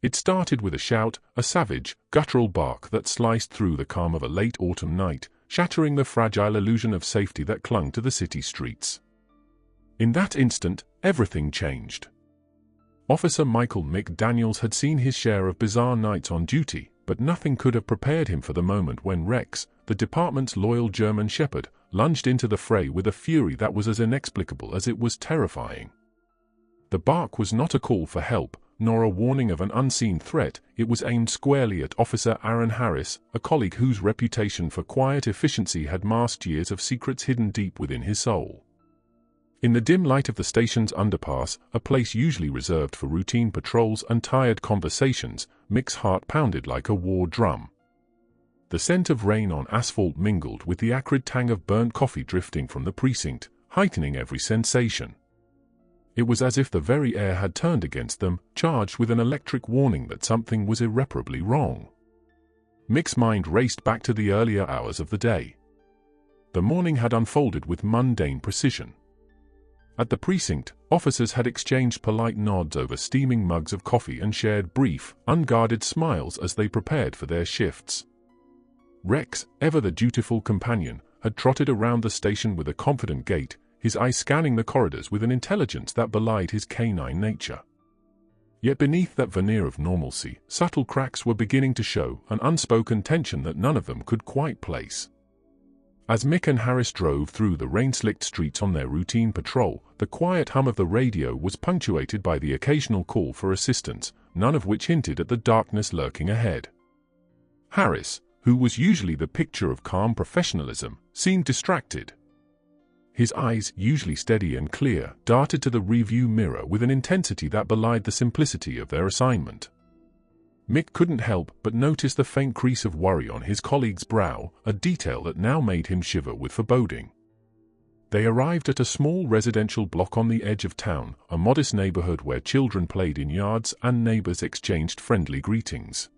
It started with a shout, a savage, guttural bark that sliced through the calm of a late autumn night, shattering the fragile illusion of safety that clung to the city streets. In that instant, everything changed. Officer Michael McDaniels had seen his share of bizarre nights on duty, but nothing could have prepared him for the moment when Rex, the department's loyal German shepherd, lunged into the fray with a fury that was as inexplicable as it was terrifying. The bark was not a call for help, nor a warning of an unseen threat. It was aimed squarely at Officer Aaron Harris, a colleague whose reputation for quiet efficiency had masked years of secrets hidden deep within his soul. In the dim light of the station's underpass, a place usually reserved for routine patrols and tired conversations, Mick's heart pounded like a war drum. The scent of rain on asphalt mingled with the acrid tang of burnt coffee drifting from the precinct, heightening every sensation. It was as if the very air had turned against them, charged with an electric warning that something was irreparably wrong. Mick's mind raced back to the earlier hours of the day. The morning had unfolded with mundane precision. At the precinct, officers had exchanged polite nods over steaming mugs of coffee and shared brief, unguarded smiles as they prepared for their shifts. Rex, ever the dutiful companion, had trotted around the station with a confident gait, his eyes scanning the corridors with an intelligence that belied his canine nature. Yet beneath that veneer of normalcy, subtle cracks were beginning to show, an unspoken tension that none of them could quite place. As Mick and Harris drove through the rain-slicked streets on their routine patrol, the quiet hum of the radio was punctuated by the occasional call for assistance, none of which hinted at the darkness lurking ahead. Harris, who was usually the picture of calm professionalism, seemed distracted. His eyes, usually steady and clear, darted to the review mirror with an intensity that belied the simplicity of their assignment. Mick couldn't help but notice the faint crease of worry on his colleague's brow, a detail that now made him shiver with foreboding. They arrived at a small residential block on the edge of town, a modest neighborhood where children played in yards and neighbors exchanged friendly greetings.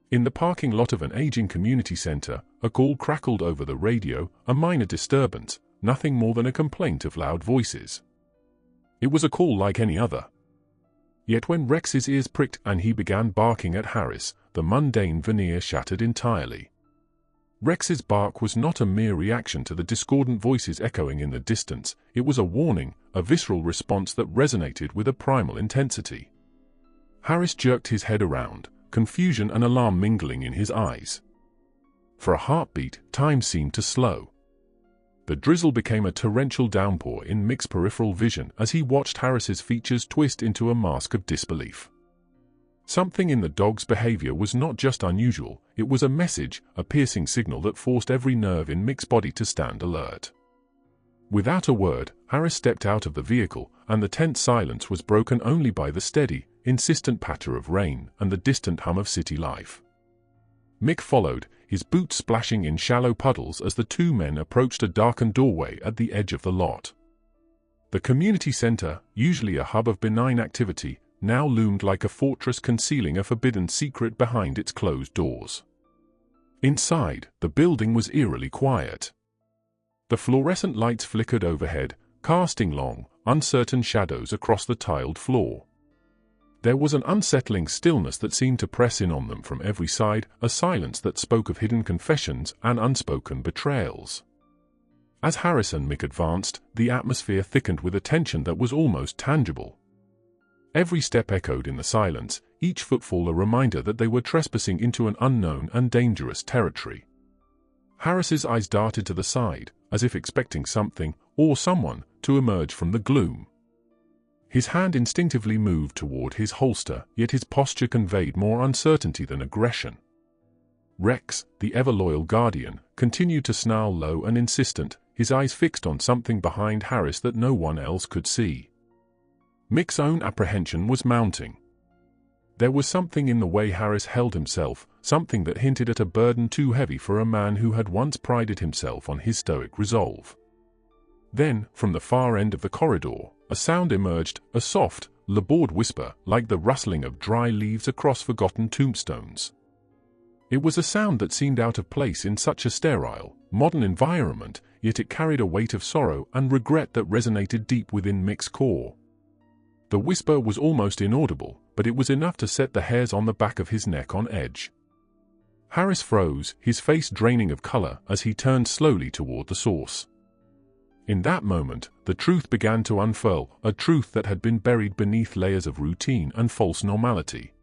In the parking lot of an aging community center, a call crackled over the radio, a minor disturbance, nothing more than a complaint of loud voices. It was a call like any other. Yet when Rex's ears pricked and he began barking at Harris, the mundane veneer shattered entirely. Rex's bark was not a mere reaction to the discordant voices echoing in the distance, it was a warning, a visceral response that resonated with a primal intensity. Harris jerked his head around, confusion and alarm mingling in his eyes. For a heartbeat, time seemed to slow. The drizzle became a torrential downpour in Mick's peripheral vision as he watched Harris's features twist into a mask of disbelief. Something in the dog's behavior was not just unusual, it was a message, a piercing signal that forced every nerve in Mick's body to stand alert. Without a word, Harris stepped out of the vehicle, and the tense silence was broken only by the steady, insistent patter of rain and the distant hum of city life. Mick followed, his boots splashing in shallow puddles as the two men approached a darkened doorway at the edge of the lot. The community center, usually a hub of benign activity, now loomed like a fortress concealing a forbidden secret behind its closed doors. Inside, the building was eerily quiet. The fluorescent lights flickered overhead, casting long, uncertain shadows across the tiled floor. There was an unsettling stillness that seemed to press in on them from every side, a silence that spoke of hidden confessions and unspoken betrayals. As Harris and Mick advanced, the atmosphere thickened with a tension that was almost tangible. Every step echoed in the silence, each footfall a reminder that they were trespassing into an unknown and dangerous territory. Harris's eyes darted to the side, as if expecting something, or someone, to emerge from the gloom. His hand instinctively moved toward his holster, yet his posture conveyed more uncertainty than aggression. Rex, the ever-loyal guardian, continued to snarl low and insistent, his eyes fixed on something behind Harris that no one else could see. Mick's own apprehension was mounting. There was something in the way Harris held himself, something that hinted at a burden too heavy for a man who had once prided himself on his stoic resolve. Then, from the far end of the corridor, a sound emerged, a soft, labored whisper, like the rustling of dry leaves across forgotten tombstones. It was a sound that seemed out of place in such a sterile, modern environment, yet it carried a weight of sorrow and regret that resonated deep within Mick's core. The The whisper was almost inaudible, but it was enough to set the hairs on the back of his neck on edge. Harris froze, his face draining of color as he turned slowly toward the source. In that moment, the truth began to unfurl, a truth that had been buried beneath layers of routine and false normality.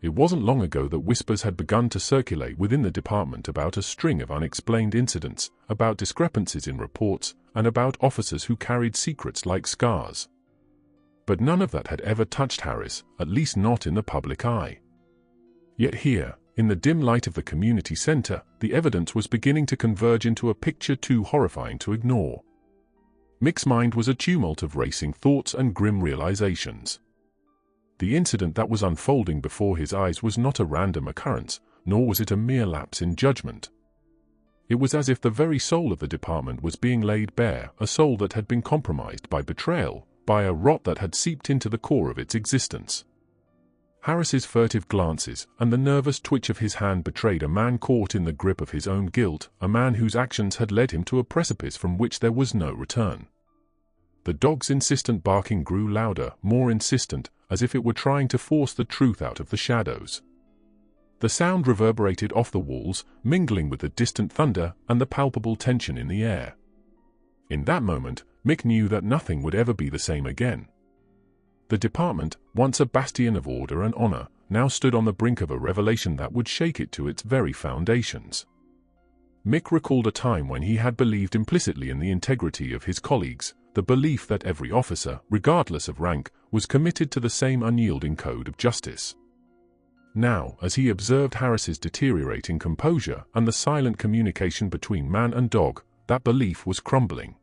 It wasn't long ago that whispers had begun to circulate within the department about a string of unexplained incidents, about discrepancies in reports, and about officers who carried secrets like scars. But none of that had ever touched Harris, at least not in the public eye. Yet here, in the dim light of the community center, the evidence was beginning to converge into a picture too horrifying to ignore. Mick's mind was a tumult of racing thoughts and grim realizations. The incident that was unfolding before his eyes was not a random occurrence, nor was it a mere lapse in judgment. It was as if the very soul of the department was being laid bare, a soul that had been compromised by betrayal, by a rot that had seeped into the core of its existence. Harris's furtive glances and the nervous twitch of his hand betrayed a man caught in the grip of his own guilt, a man whose actions had led him to a precipice from which there was no return. The dog's insistent barking grew louder, more insistent, as if it were trying to force the truth out of the shadows. The sound reverberated off the walls, mingling with the distant thunder and the palpable tension in the air. In that moment, Mick knew that nothing would ever be the same again. The department, once a bastion of order and honor, now stood on the brink of a revelation that would shake it to its very foundations. Mick recalled a time when he had believed implicitly in the integrity of his colleagues, the belief that every officer, regardless of rank, was committed to the same unyielding code of justice. Now, as he observed Harris's deteriorating composure and the silent communication between man and dog, that belief was crumbling.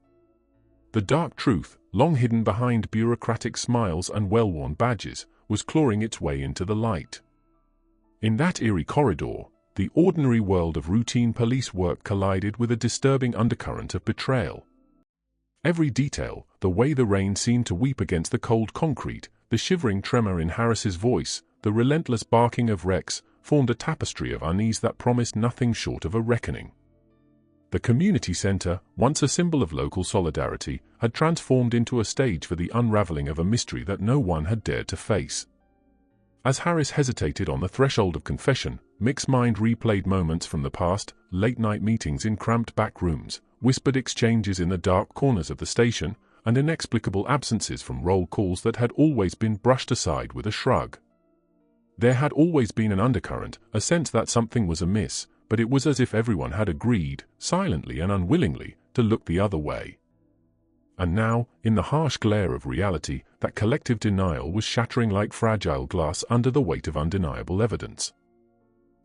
The dark truth, long hidden behind bureaucratic smiles and well-worn badges, was clawing its way into the light. In that eerie corridor, the ordinary world of routine police work collided with a disturbing undercurrent of betrayal. Every detail, the way the rain seemed to weep against the cold concrete, the shivering tremor in Harris's voice, the relentless barking of Rex, formed a tapestry of unease that promised nothing short of a reckoning. The community center, once a symbol of local solidarity, had transformed into a stage for the unraveling of a mystery that no one had dared to face. As Harris hesitated on the threshold of confession, Mick's mind replayed moments from the past, late-night meetings in cramped back rooms, whispered exchanges in the dark corners of the station, and inexplicable absences from roll calls that had always been brushed aside with a shrug. There had always been an undercurrent, a sense that something was amiss, but it was as if everyone had agreed, silently and unwillingly, to look the other way. And now, in the harsh glare of reality, that collective denial was shattering like fragile glass under the weight of undeniable evidence.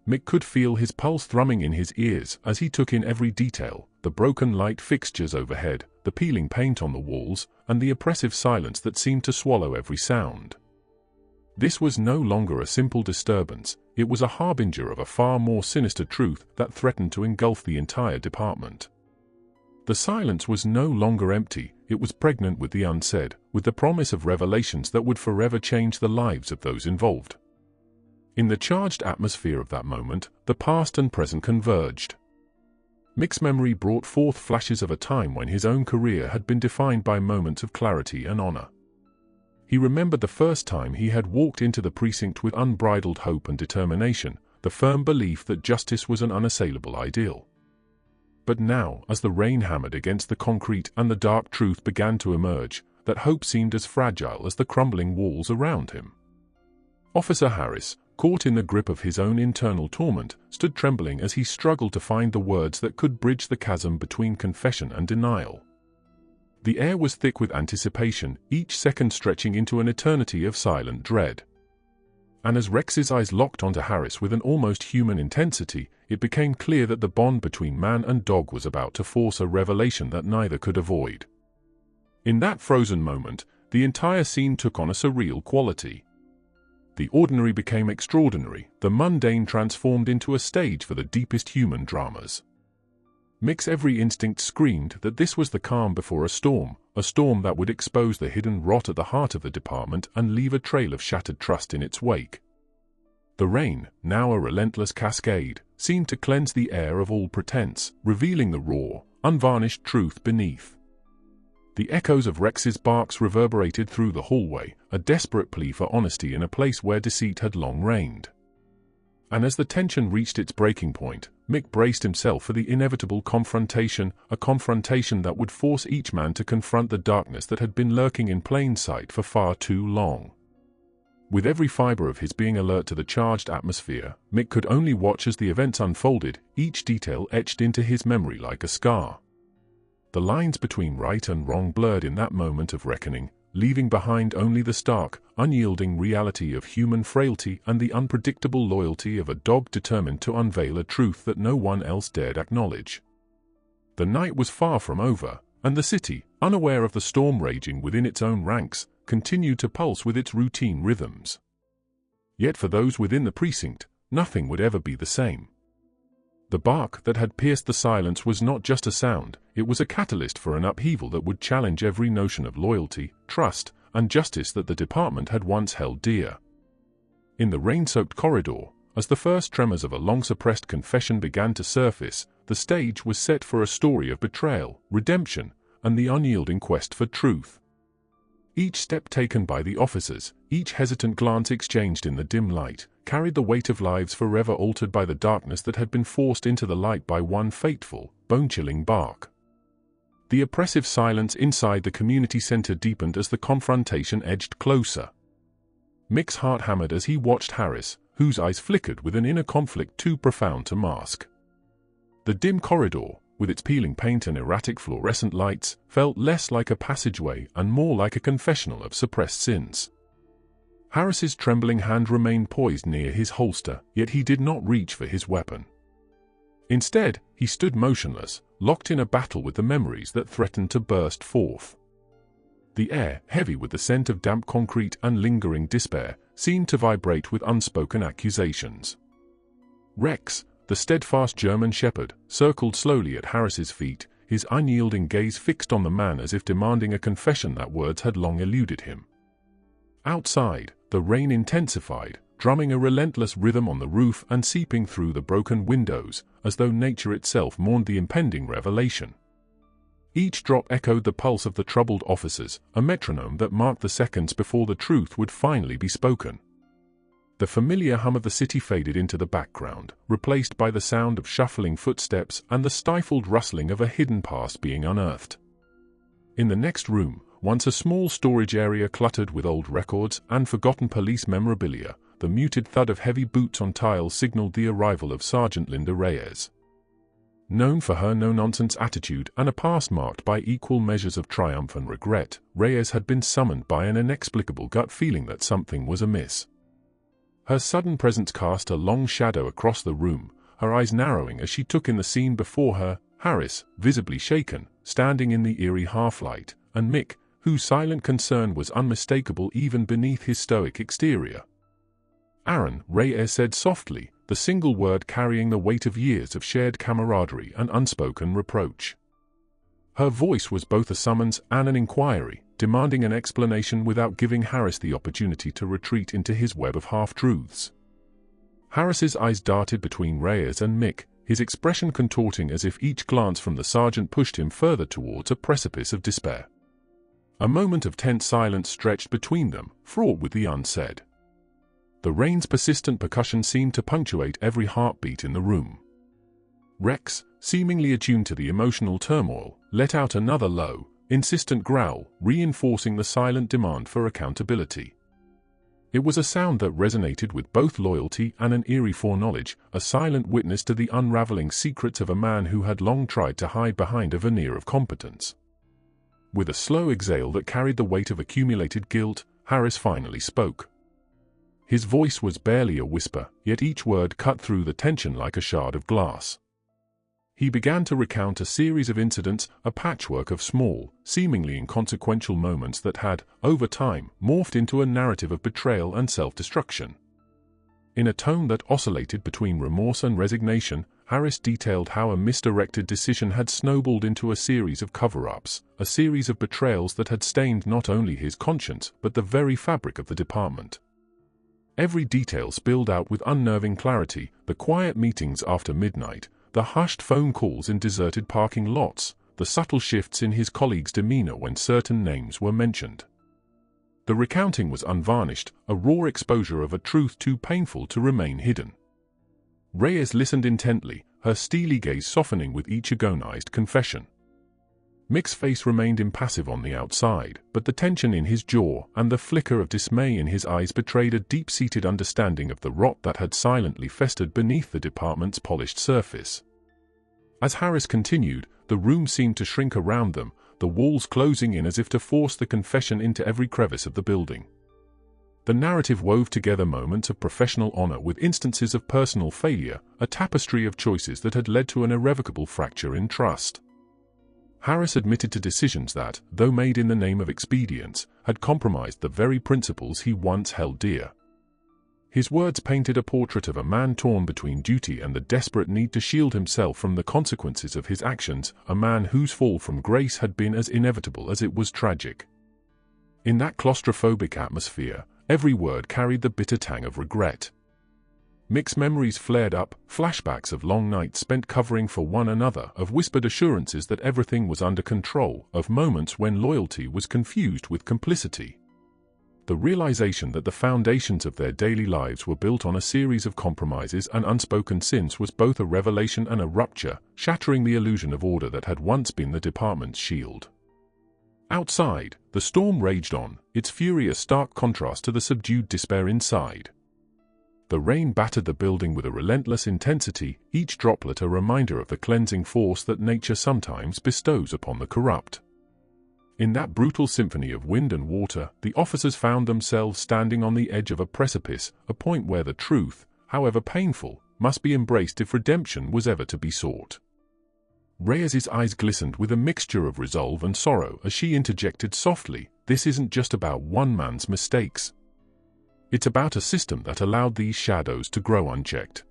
Mick could feel his pulse thrumming in his ears as he took in every detail, the broken light fixtures overhead, the peeling paint on the walls, and the oppressive silence that seemed to swallow every sound. This was no longer a simple disturbance, it was a harbinger of a far more sinister truth that threatened to engulf the entire department. The silence was no longer empty, it was pregnant with the unsaid, with the promise of revelations that would forever change the lives of those involved. In the charged atmosphere of that moment, the past and present converged. Mick's memory brought forth flashes of a time when his own career had been defined by moments of clarity and honor. He remembered the first time he had walked into the precinct with unbridled hope and determination, the firm belief that justice was an unassailable ideal. But now, as the rain hammered against the concrete and the dark truth began to emerge, that hope seemed as fragile as the crumbling walls around him. Officer Harris, caught in the grip of his own internal torment, stood trembling as he struggled to find the words that could bridge the chasm between confession and denial. The air was thick with anticipation, each second stretching into an eternity of silent dread. And as Rex's eyes locked onto Harris with an almost human intensity, it became clear that the bond between man and dog was about to force a revelation that neither could avoid. In that frozen moment, the entire scene took on a surreal quality. The ordinary became extraordinary, the mundane transformed into a stage for the deepest human dramas. Mick's every instinct screamed that this was the calm before a storm that would expose the hidden rot at the heart of the department and leave a trail of shattered trust in its wake. The rain, now a relentless cascade, seemed to cleanse the air of all pretense, revealing the raw, unvarnished truth beneath. The echoes of Rex's barks reverberated through the hallway, a desperate plea for honesty in a place where deceit had long reigned. And as the tension reached its breaking point, Mick braced himself for the inevitable confrontation, a confrontation that would force each man to confront the darkness that had been lurking in plain sight for far too long. With every fiber of his being alert to the charged atmosphere, Mick could only watch as the events unfolded, each detail etched into his memory like a scar. The lines between right and wrong blurred in that moment of reckoning, leaving behind only the stark, unyielding reality of human frailty and the unpredictable loyalty of a dog determined to unveil a truth that no one else dared acknowledge. The night was far from over, and the city, unaware of the storm raging within its own ranks, continued to pulse with its routine rhythms. Yet for those within the precinct, nothing would ever be the same. The bark that had pierced the silence was not just a sound, it was a catalyst for an upheaval that would challenge every notion of loyalty, trust, and justice that the department had once held dear. In the rain-soaked corridor, as the first tremors of a long-suppressed confession began to surface, the stage was set for a story of betrayal, redemption, and the unyielding quest for truth. Each step taken by the officers, each hesitant glance exchanged in the dim light, carried the weight of lives forever altered by the darkness that had been forced into the light by one fateful, bone-chilling bark. The oppressive silence inside the community center deepened as the confrontation edged closer. Mick's heart hammered as he watched Harris, whose eyes flickered with an inner conflict too profound to mask. The dim corridor, with its peeling paint and erratic fluorescent lights, felt less like a passageway and more like a confessional of suppressed sins. Harris's trembling hand remained poised near his holster, yet he did not reach for his weapon. Instead, he stood motionless, locked in a battle with the memories that threatened to burst forth. The air, heavy with the scent of damp concrete and lingering despair, seemed to vibrate with unspoken accusations. Rex, the steadfast German shepherd, circled slowly at Harris's feet, his unyielding gaze fixed on the man as if demanding a confession that words had long eluded him. Outside, the rain intensified, drumming a relentless rhythm on the roof and seeping through the broken windows, as though nature itself mourned the impending revelation. Each drop echoed the pulse of the troubled officers, a metronome that marked the seconds before the truth would finally be spoken. The familiar hum of the city faded into the background, replaced by the sound of shuffling footsteps and the stifled rustling of a hidden past being unearthed. In the next room, once a small storage area cluttered with old records and forgotten police memorabilia, the muted thud of heavy boots on tiles signaled the arrival of Sergeant Linda Reyes. Known for her no-nonsense attitude and a past marked by equal measures of triumph and regret, Reyes had been summoned by an inexplicable gut feeling that something was amiss. Her sudden presence cast a long shadow across the room, her eyes narrowing as she took in the scene before her, Harris, visibly shaken, standing in the eerie half-light, and Mick, whose silent concern was unmistakable even beneath his stoic exterior. "Aaron," Reyes said softly, the single word carrying the weight of years of shared camaraderie and unspoken reproach. Her voice was both a summons and an inquiry, demanding an explanation without giving Harris the opportunity to retreat into his web of half-truths. Harris's eyes darted between Reyes and Mick, his expression contorting as if each glance from the sergeant pushed him further towards a precipice of despair. A moment of tense silence stretched between them, fraught with the unsaid. The rain's persistent percussion seemed to punctuate every heartbeat in the room. Rex, seemingly attuned to the emotional turmoil, let out another low, insistent growl, reinforcing the silent demand for accountability. It was a sound that resonated with both loyalty and an eerie foreknowledge, a silent witness to the unraveling secrets of a man who had long tried to hide behind a veneer of competence. With a slow exhale that carried the weight of accumulated guilt, Harris finally spoke. His voice was barely a whisper, yet each word cut through the tension like a shard of glass. He began to recount a series of incidents, a patchwork of small, seemingly inconsequential moments that had, over time, morphed into a narrative of betrayal and self-destruction. In a tone that oscillated between remorse and resignation, Harris detailed how a misdirected decision had snowballed into a series of cover-ups, a series of betrayals that had stained not only his conscience but the very fabric of the department. Every detail spilled out with unnerving clarity: the quiet meetings after midnight, the hushed phone calls in deserted parking lots, the subtle shifts in his colleagues' demeanor when certain names were mentioned. The recounting was unvarnished, a raw exposure of a truth too painful to remain hidden. Reyes listened intently, her steely gaze softening with each agonized confession. Mick's face remained impassive on the outside, but the tension in his jaw and the flicker of dismay in his eyes betrayed a deep-seated understanding of the rot that had silently festered beneath the department's polished surface. As Harris continued, the room seemed to shrink around them, the walls closing in as if to force the confession into every crevice of the building. The narrative wove together moments of professional honor with instances of personal failure, a tapestry of choices that had led to an irrevocable fracture in trust. Harris admitted to decisions that, though made in the name of expedience, had compromised the very principles he once held dear. His words painted a portrait of a man torn between duty and the desperate need to shield himself from the consequences of his actions, a man whose fall from grace had been as inevitable as it was tragic. In that claustrophobic atmosphere, every word carried the bitter tang of regret. Mick's memories flared up, flashbacks of long nights spent covering for one another, of whispered assurances that everything was under control, of moments when loyalty was confused with complicity. The realization that the foundations of their daily lives were built on a series of compromises and unspoken sins was both a revelation and a rupture, shattering the illusion of order that had once been the department's shield. Outside, the storm raged on, its fury a stark contrast to the subdued despair inside. The rain battered the building with a relentless intensity, each droplet a reminder of the cleansing force that nature sometimes bestows upon the corrupt. In that brutal symphony of wind and water, the officers found themselves standing on the edge of a precipice, a point where the truth, however painful, must be embraced if redemption was ever to be sought. Reyes's eyes glistened with a mixture of resolve and sorrow as she interjected softly, "This isn't just about one man's mistakes. It's about a system that allowed these shadows to grow unchecked."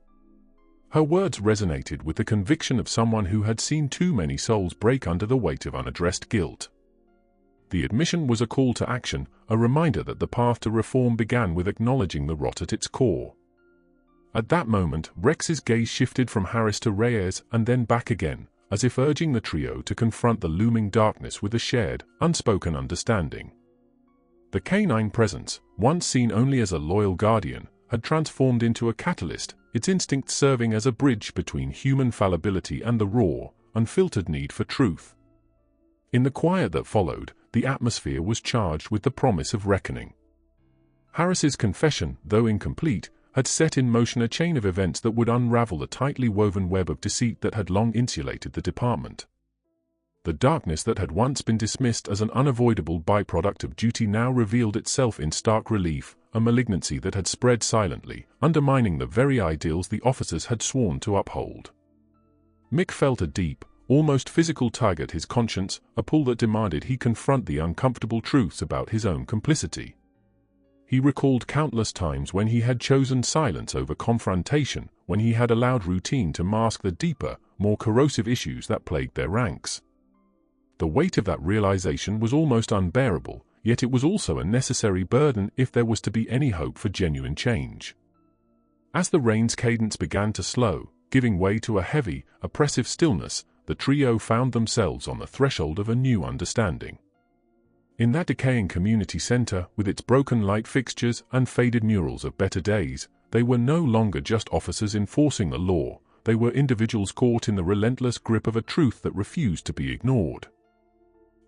Her words resonated with the conviction of someone who had seen too many souls break under the weight of unaddressed guilt. The admission was a call to action, a reminder that the path to reform began with acknowledging the rot at its core. At that moment, Rex's gaze shifted from Harris to Reyes and then back again, as if urging the trio to confront the looming darkness with a shared, unspoken understanding. The canine presence, once seen only as a loyal guardian, had transformed into a catalyst, its instincts serving as a bridge between human fallibility and the raw, unfiltered need for truth. In the quiet that followed, the atmosphere was charged with the promise of reckoning. Harris's confession, though incomplete, had set in motion a chain of events that would unravel the tightly woven web of deceit that had long insulated the department. The darkness that had once been dismissed as an unavoidable byproduct of duty now revealed itself in stark relief, a malignancy that had spread silently, undermining the very ideals the officers had sworn to uphold. Mick felt a deep, almost physical tug at his conscience, a pull that demanded he confront the uncomfortable truths about his own complicity. He recalled countless times when he had chosen silence over confrontation, when he had allowed routine to mask the deeper, more corrosive issues that plagued their ranks. The weight of that realization was almost unbearable, yet it was also a necessary burden if there was to be any hope for genuine change. As the rain's cadence began to slow, giving way to a heavy, oppressive stillness, the trio found themselves on the threshold of a new understanding. In that decaying community center, with its broken light fixtures and faded murals of better days, they were no longer just officers enforcing the law, they were individuals caught in the relentless grip of a truth that refused to be ignored.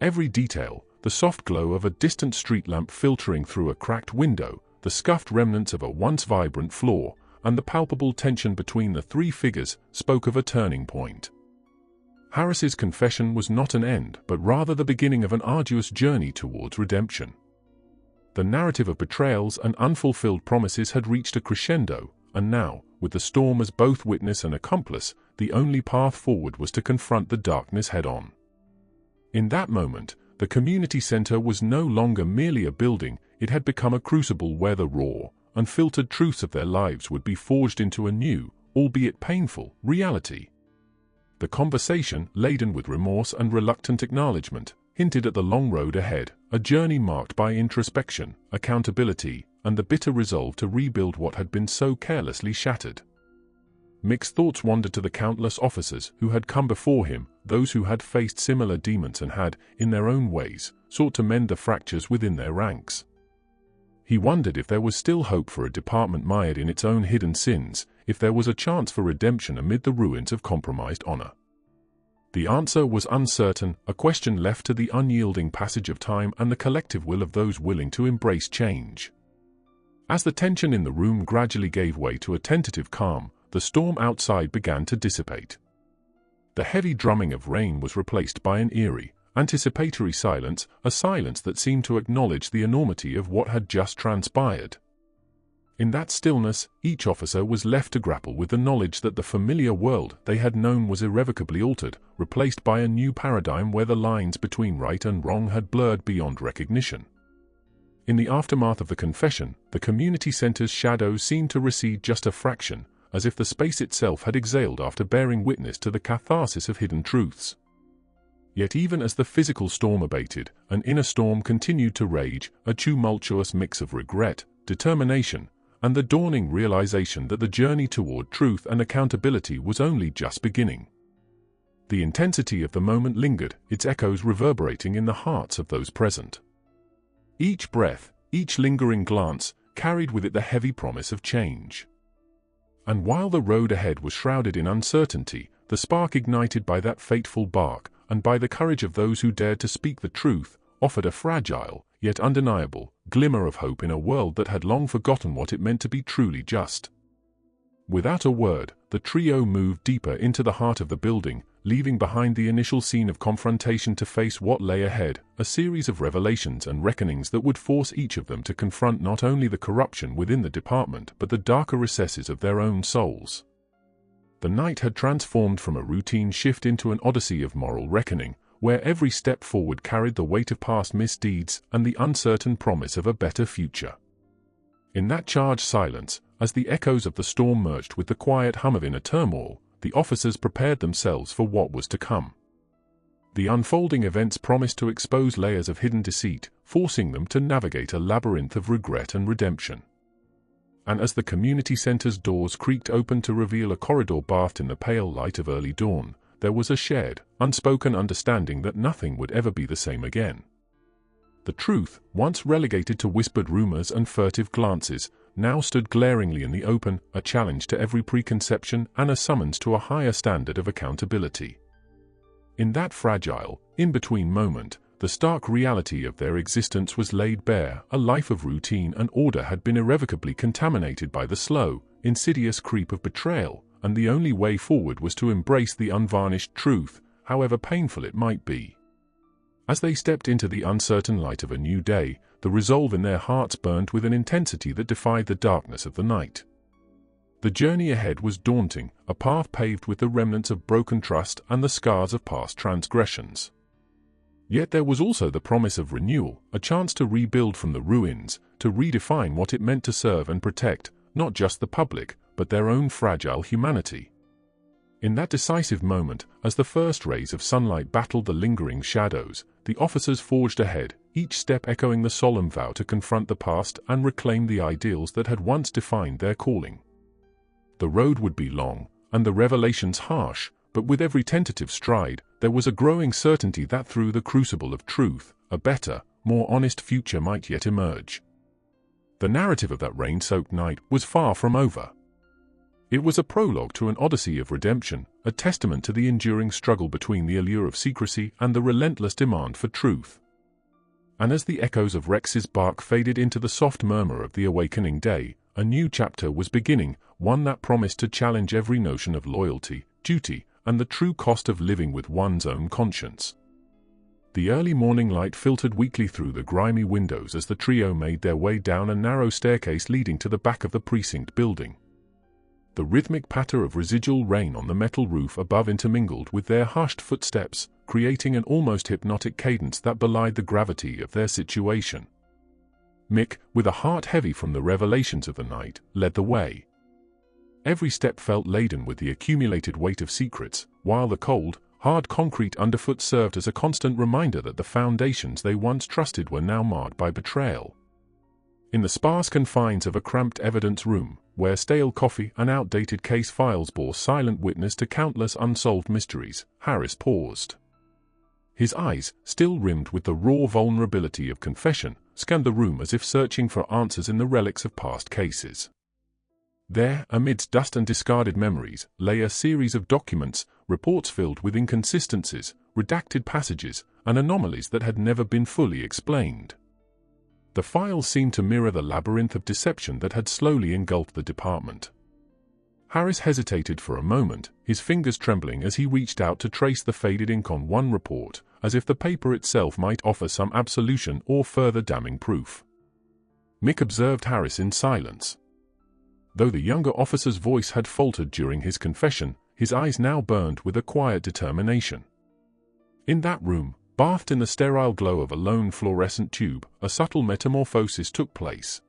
Every detail, the soft glow of a distant street lamp filtering through a cracked window, the scuffed remnants of a once vibrant floor, and the palpable tension between the three figures, spoke of a turning point. Harris's confession was not an end, but rather the beginning of an arduous journey towards redemption. The narrative of betrayals and unfulfilled promises had reached a crescendo, and now, with the storm as both witness and accomplice, the only path forward was to confront the darkness head-on. In that moment, the community center was no longer merely a building, it had become a crucible where the raw, unfiltered truths of their lives would be forged into a new, albeit painful, reality. The conversation, laden with remorse and reluctant acknowledgement, hinted at the long road ahead, a journey marked by introspection, accountability, and the bitter resolve to rebuild what had been so carelessly shattered. Mick's thoughts wandered to the countless officers who had come before him, those who had faced similar demons and had, in their own ways, sought to mend the fractures within their ranks. He wondered if there was still hope for a department mired in its own hidden sins, if there was a chance for redemption amid the ruins of compromised honor. The answer was uncertain, a question left to the unyielding passage of time and the collective will of those willing to embrace change. As the tension in the room gradually gave way to a tentative calm, the storm outside began to dissipate. The heavy drumming of rain was replaced by an eerie, anticipatory silence, a silence that seemed to acknowledge the enormity of what had just transpired. In that stillness, each officer was left to grapple with the knowledge that the familiar world they had known was irrevocably altered, replaced by a new paradigm where the lines between right and wrong had blurred beyond recognition. In the aftermath of the confession, the community center's shadows seemed to recede just a fraction, as if the space itself had exhaled after bearing witness to the catharsis of hidden truths. Yet even as the physical storm abated, an inner storm continued to rage, a tumultuous mix of regret, determination, and the dawning realization that the journey toward truth and accountability was only just beginning. The intensity of the moment lingered, its echoes reverberating in the hearts of those present. Each breath, each lingering glance, carried with it the heavy promise of change. And while the road ahead was shrouded in uncertainty, the spark ignited by that fateful bark, and by the courage of those who dared to speak the truth, offered a fragile, yet undeniable, glimmer of hope in a world that had long forgotten what it meant to be truly just. Without a word, the trio moved deeper into the heart of the building, leaving behind the initial scene of confrontation to face what lay ahead, a series of revelations and reckonings that would force each of them to confront not only the corruption within the department but the darker recesses of their own souls. The night had transformed from a routine shift into an odyssey of moral reckoning, where every step forward carried the weight of past misdeeds and the uncertain promise of a better future. In that charged silence, as the echoes of the storm merged with the quiet hum of inner turmoil, the officers prepared themselves for what was to come. The unfolding events promised to expose layers of hidden deceit, forcing them to navigate a labyrinth of regret and redemption. And as the community center's doors creaked open to reveal a corridor bathed in the pale light of early dawn, there was a shared, unspoken understanding that nothing would ever be the same again. The truth, once relegated to whispered rumors and furtive glances, now stood glaringly in the open, a challenge to every preconception and a summons to a higher standard of accountability. In that fragile, in-between moment, the stark reality of their existence was laid bare. A life of routine and order had been irrevocably contaminated by the slow, insidious creep of betrayal, and the only way forward was to embrace the unvarnished truth, however painful it might be. As they stepped into the uncertain light of a new day, the resolve in their hearts burned with an intensity that defied the darkness of the night. The journey ahead was daunting, a path paved with the remnants of broken trust and the scars of past transgressions. Yet there was also the promise of renewal, a chance to rebuild from the ruins, to redefine what it meant to serve and protect, not just the public, but their own fragile humanity. In that decisive moment, as the first rays of sunlight battled the lingering shadows, the officers forged ahead, each step echoing the solemn vow to confront the past and reclaim the ideals that had once defined their calling. The road would be long, and the revelations harsh, but with every tentative stride, there was a growing certainty that through the crucible of truth, a better, more honest future might yet emerge. The narrative of that rain-soaked night was far from over. It was a prologue to an odyssey of redemption, a testament to the enduring struggle between the allure of secrecy and the relentless demand for truth. And as the echoes of Rex's bark faded into the soft murmur of the awakening day, a new chapter was beginning, one that promised to challenge every notion of loyalty, duty, and the true cost of living with one's own conscience. The early morning light filtered weakly through the grimy windows as the trio made their way down a narrow staircase leading to the back of the precinct building. The rhythmic patter of residual rain on the metal roof above intermingled with their hushed footsteps, creating an almost hypnotic cadence that belied the gravity of their situation. Mick, with a heart heavy from the revelations of the night, led the way. Every step felt laden with the accumulated weight of secrets, while the cold, hard concrete underfoot served as a constant reminder that the foundations they once trusted were now marred by betrayal. In the sparse confines of a cramped evidence room, where stale coffee and outdated case files bore silent witness to countless unsolved mysteries, Harris paused. His eyes, still rimmed with the raw vulnerability of confession, scanned the room as if searching for answers in the relics of past cases. There, amidst dust and discarded memories, lay a series of documents, reports filled with inconsistencies, redacted passages, and anomalies that had never been fully explained. The files seemed to mirror the labyrinth of deception that had slowly engulfed the department. Harris hesitated for a moment, his fingers trembling as he reached out to trace the faded ink on one report, as if the paper itself might offer some absolution or further damning proof. Mick observed Harris in silence. Though the younger officer's voice had faltered during his confession, his eyes now burned with a quiet determination. In that room, bathed in the sterile glow of a lone fluorescent tube, a subtle metamorphosis took place.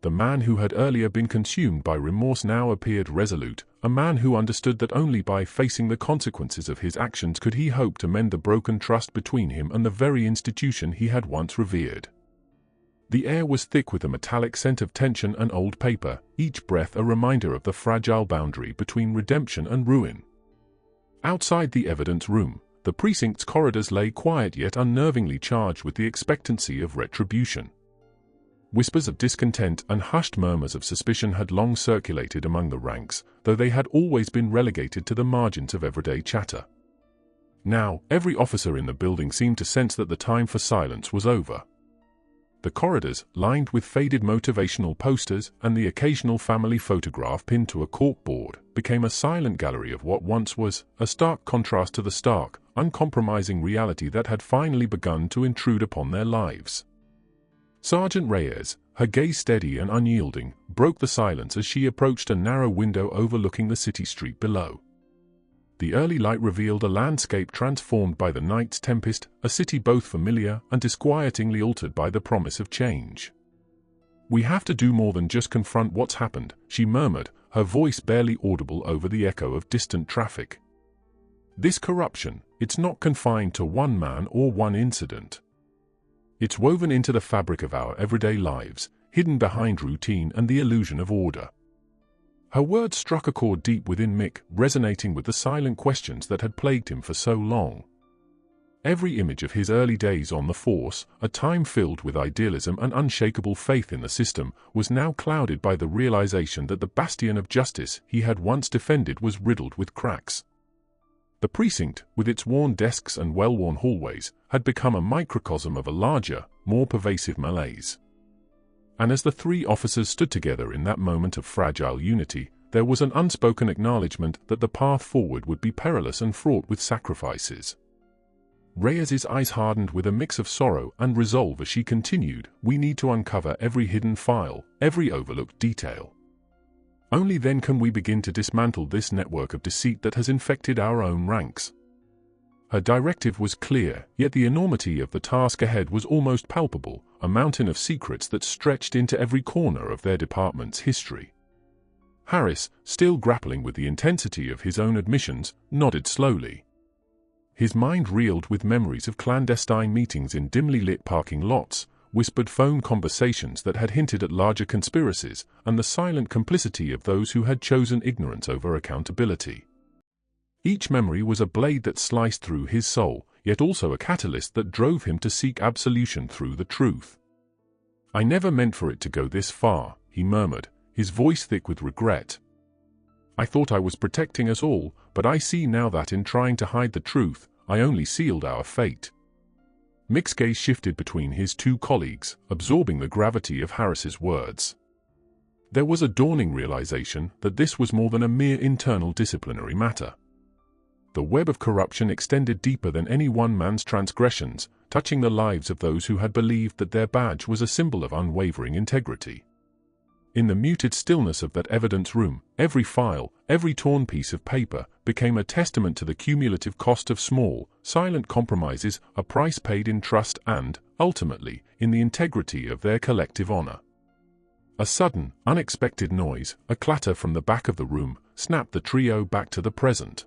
The man who had earlier been consumed by remorse now appeared resolute, a man who understood that only by facing the consequences of his actions could he hope to mend the broken trust between him and the very institution he had once revered. The air was thick with a metallic scent of tension and old paper, each breath a reminder of the fragile boundary between redemption and ruin. Outside the evidence room, the precinct's corridors lay quiet yet unnervingly charged with the expectancy of retribution. Whispers of discontent and hushed murmurs of suspicion had long circulated among the ranks, though they had always been relegated to the margins of everyday chatter. Now, every officer in the building seemed to sense that the time for silence was over. The corridors, lined with faded motivational posters and the occasional family photograph pinned to a corkboard, became a silent gallery of what once was, a stark contrast to the stark, uncompromising reality that had finally begun to intrude upon their lives. Sergeant Reyes, her gaze steady and unyielding, broke the silence as she approached a narrow window overlooking the city street below. The early light revealed a landscape transformed by the night's tempest, a city both familiar and disquietingly altered by the promise of change. "We have to do more than just confront what's happened," she murmured, her voice barely audible over the echo of distant traffic. "This corruption, it's not confined to one man or one incident. It's woven into the fabric of our everyday lives, hidden behind routine and the illusion of order." Her words struck a chord deep within Mick, resonating with the silent questions that had plagued him for so long. Every image of his early days on the force, a time filled with idealism and unshakable faith in the system, was now clouded by the realization that the bastion of justice he had once defended was riddled with cracks. The precinct, with its worn desks and well-worn hallways, had become a microcosm of a larger, more pervasive malaise. And as the three officers stood together in that moment of fragile unity, there was an unspoken acknowledgement that the path forward would be perilous and fraught with sacrifices. Reyes's eyes hardened with a mix of sorrow and resolve as she continued, "We need to uncover every hidden file, every overlooked detail. Only then can we begin to dismantle this network of deceit that has infected our own ranks." Her directive was clear, yet the enormity of the task ahead was almost palpable, a mountain of secrets that stretched into every corner of their department's history. Harris, still grappling with the intensity of his own admissions, nodded slowly. His mind reeled with memories of clandestine meetings in dimly lit parking lots, whispered phone conversations that had hinted at larger conspiracies, and the silent complicity of those who had chosen ignorance over accountability. Each memory was a blade that sliced through his soul, yet also a catalyst that drove him to seek absolution through the truth. "I never meant for it to go this far," he murmured, his voice thick with regret. "I thought I was protecting us all, but I see now that in trying to hide the truth, I only sealed our fate." Mick's gaze shifted between his two colleagues, absorbing the gravity of Harris's words. There was a dawning realization that this was more than a mere internal disciplinary matter. The web of corruption extended deeper than any one man's transgressions, touching the lives of those who had believed that their badge was a symbol of unwavering integrity. In the muted stillness of that evidence room, every file, every torn piece of paper, became a testament to the cumulative cost of small, silent compromises, a price paid in trust and, ultimately, in the integrity of their collective honor. A sudden, unexpected noise, a clatter from the back of the room, snapped the trio back to the present.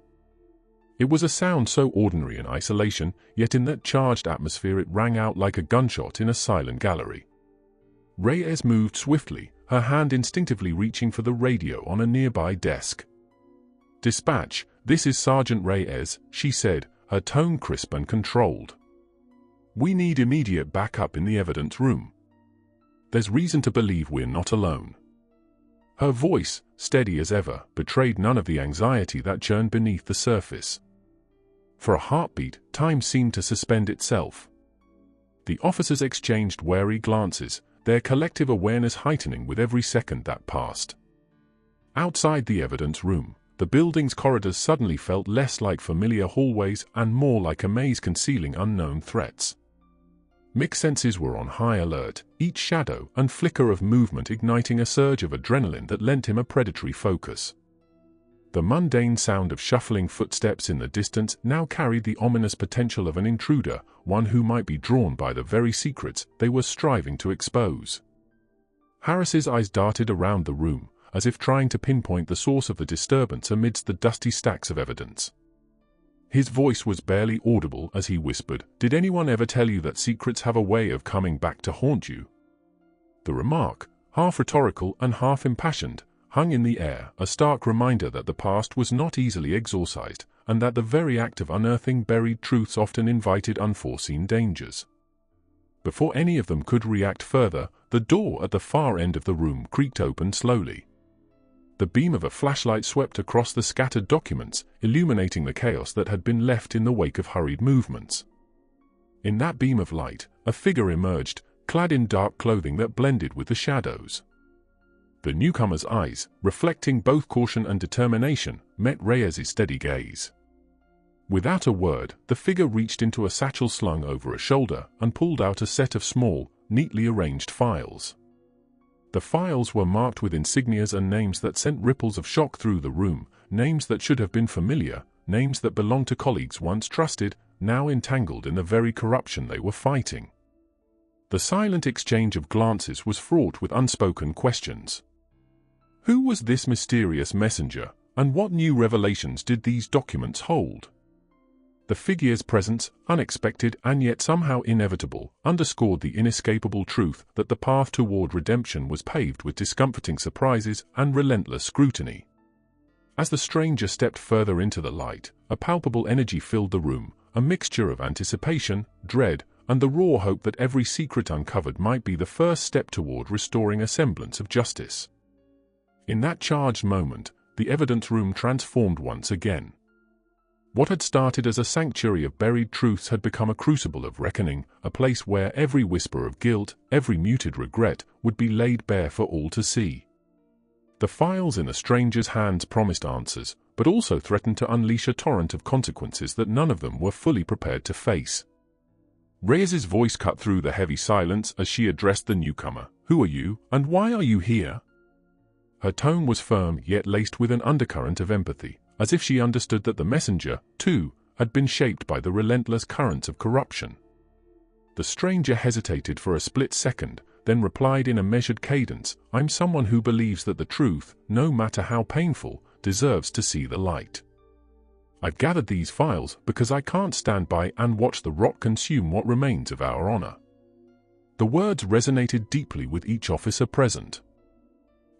It was a sound so ordinary in isolation, yet in that charged atmosphere it rang out like a gunshot in a silent gallery. Reyes moved swiftly, her hand instinctively reaching for the radio on a nearby desk. "Dispatch, this is Sergeant Reyes," she said, her tone crisp and controlled. "We need immediate backup in the evidence room. There's reason to believe we're not alone." Her voice, steady as ever, betrayed none of the anxiety that churned beneath the surface. For a heartbeat, time seemed to suspend itself. The officers exchanged wary glances, their collective awareness heightening with every second that passed. Outside the evidence room, the building's corridors suddenly felt less like familiar hallways and more like a maze concealing unknown threats. Mick's senses were on high alert, each shadow and flicker of movement igniting a surge of adrenaline that lent him a predatory focus. The mundane sound of shuffling footsteps in the distance now carried the ominous potential of an intruder, one who might be drawn by the very secrets they were striving to expose. Harris's eyes darted around the room, as if trying to pinpoint the source of the disturbance amidst the dusty stacks of evidence. His voice was barely audible as he whispered, "Did anyone ever tell you that secrets have a way of coming back to haunt you?" The remark, half rhetorical and half impassioned, hung in the air, a stark reminder that the past was not easily exorcised, and that the very act of unearthing buried truths often invited unforeseen dangers. Before any of them could react further, the door at the far end of the room creaked open slowly. The beam of a flashlight swept across the scattered documents, illuminating the chaos that had been left in the wake of hurried movements. In that beam of light, a figure emerged, clad in dark clothing that blended with the shadows. The newcomer's eyes, reflecting both caution and determination, met Reyes's steady gaze. Without a word, the figure reached into a satchel slung over a shoulder and pulled out a set of small, neatly arranged files. The files were marked with insignias and names that sent ripples of shock through the room, names that should have been familiar, names that belonged to colleagues once trusted, now entangled in the very corruption they were fighting. The silent exchange of glances was fraught with unspoken questions. Who was this mysterious messenger, and what new revelations did these documents hold? The figure's presence, unexpected and yet somehow inevitable, underscored the inescapable truth that the path toward redemption was paved with discomforting surprises and relentless scrutiny. As the stranger stepped further into the light, a palpable energy filled the room, a mixture of anticipation, dread, and the raw hope that every secret uncovered might be the first step toward restoring a semblance of justice. In that charged moment, the evidence room transformed once again. What had started as a sanctuary of buried truths had become a crucible of reckoning, a place where every whisper of guilt, every muted regret, would be laid bare for all to see. The files in the stranger's hands promised answers, but also threatened to unleash a torrent of consequences that none of them were fully prepared to face. Reyes's voice cut through the heavy silence as she addressed the newcomer. "Who are you, and why are you here?" Her tone was firm yet laced with an undercurrent of empathy, as if she understood that the messenger, too, had been shaped by the relentless currents of corruption. The stranger hesitated for a split second, then replied in a measured cadence, "I'm someone who believes that the truth, no matter how painful, deserves to see the light. I've gathered these files because I can't stand by and watch the rot consume what remains of our honor." The words resonated deeply with each officer present.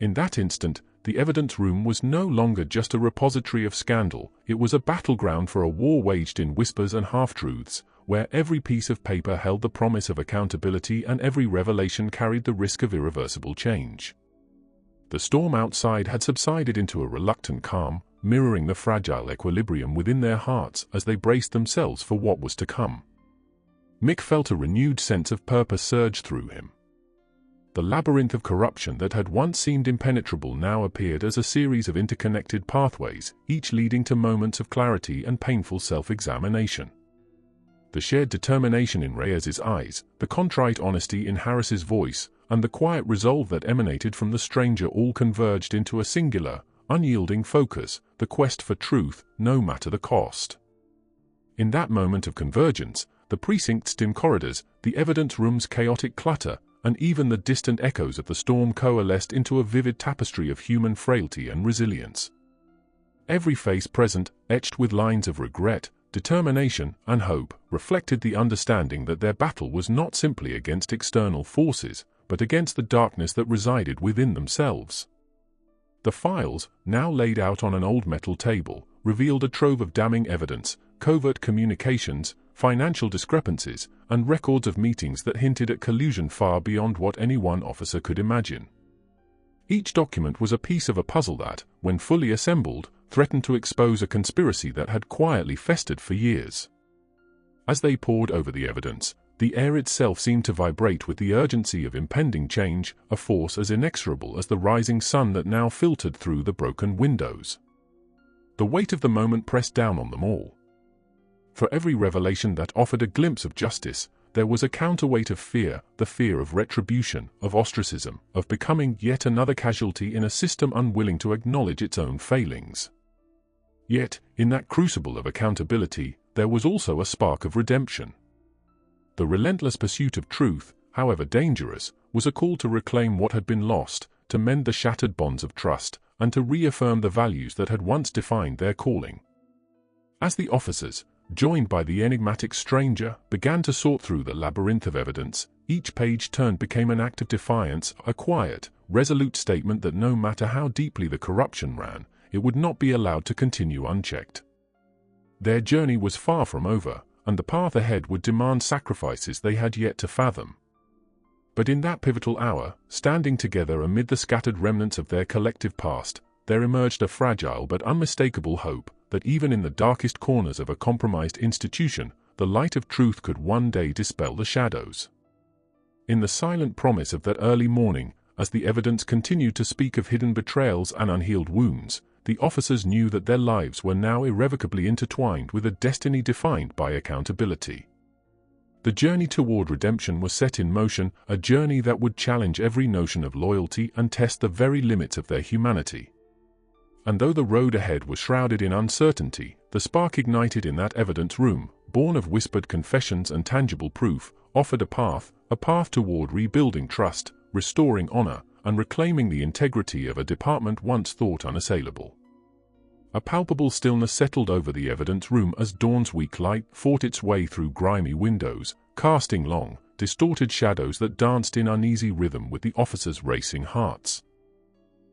In that instant, the evidence room was no longer just a repository of scandal, it was a battleground for a war waged in whispers and half-truths, where every piece of paper held the promise of accountability and every revelation carried the risk of irreversible change. The storm outside had subsided into a reluctant calm, mirroring the fragile equilibrium within their hearts as they braced themselves for what was to come. Mick felt a renewed sense of purpose surge through him. The labyrinth of corruption that had once seemed impenetrable now appeared as a series of interconnected pathways, each leading to moments of clarity and painful self-examination. The shared determination in Reyes's eyes, the contrite honesty in Harris's voice, and the quiet resolve that emanated from the stranger all converged into a singular, unyielding focus, the quest for truth, no matter the cost. In that moment of convergence, the precinct's dim corridors, the evidence room's chaotic clutter, and even the distant echoes of the storm coalesced into a vivid tapestry of human frailty and resilience. Every face present, etched with lines of regret, determination, and hope, reflected the understanding that their battle was not simply against external forces, but against the darkness that resided within themselves. The files, now laid out on an old metal table, revealed a trove of damning evidence, covert communications, financial discrepancies, and records of meetings that hinted at collusion far beyond what any one officer could imagine. Each document was a piece of a puzzle that, when fully assembled, threatened to expose a conspiracy that had quietly festered for years. As they pored over the evidence, the air itself seemed to vibrate with the urgency of impending change, a force as inexorable as the rising sun that now filtered through the broken windows. The weight of the moment pressed down on them all. For every revelation that offered a glimpse of justice, there was a counterweight of fear, the fear of retribution, of ostracism, of becoming yet another casualty in a system unwilling to acknowledge its own failings. Yet, in that crucible of accountability, there was also a spark of redemption. The relentless pursuit of truth, however dangerous, was a call to reclaim what had been lost, to mend the shattered bonds of trust, and to reaffirm the values that had once defined their calling. As the officers, joined by the enigmatic stranger, began to sort through the labyrinth of evidence, each page turned became an act of defiance, a quiet, resolute statement that no matter how deeply the corruption ran, it would not be allowed to continue unchecked. Their journey was far from over, and the path ahead would demand sacrifices they had yet to fathom. But in that pivotal hour, standing together amid the scattered remnants of their collective past, there emerged a fragile but unmistakable hope that even in the darkest corners of a compromised institution, the light of truth could one day dispel the shadows. In the silent promise of that early morning, as the evidence continued to speak of hidden betrayals and unhealed wounds, the officers knew that their lives were now irrevocably intertwined with a destiny defined by accountability. The journey toward redemption was set in motion, a journey that would challenge every notion of loyalty and test the very limits of their humanity. And though the road ahead was shrouded in uncertainty, the spark ignited in that evidence room, born of whispered confessions and tangible proof, offered a path toward rebuilding trust, restoring honor, and reclaiming the integrity of a department once thought unassailable. A palpable stillness settled over the evidence room as dawn's weak light fought its way through grimy windows, casting long, distorted shadows that danced in uneasy rhythm with the officers' racing hearts.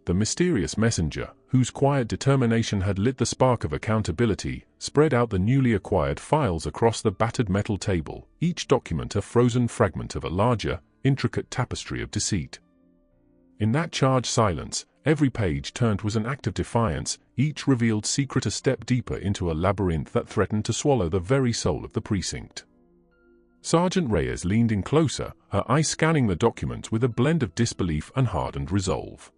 The mysterious messenger, whose quiet determination had lit the spark of accountability, spread out the newly acquired files across the battered metal table, each document a frozen fragment of a larger, intricate tapestry of deceit. In that charged silence, every page turned was an act of defiance, each revealed secret a step deeper into a labyrinth that threatened to swallow the very soul of the precinct. Sergeant Reyes leaned in closer, her eyes scanning the documents with a blend of disbelief and hardened resolve.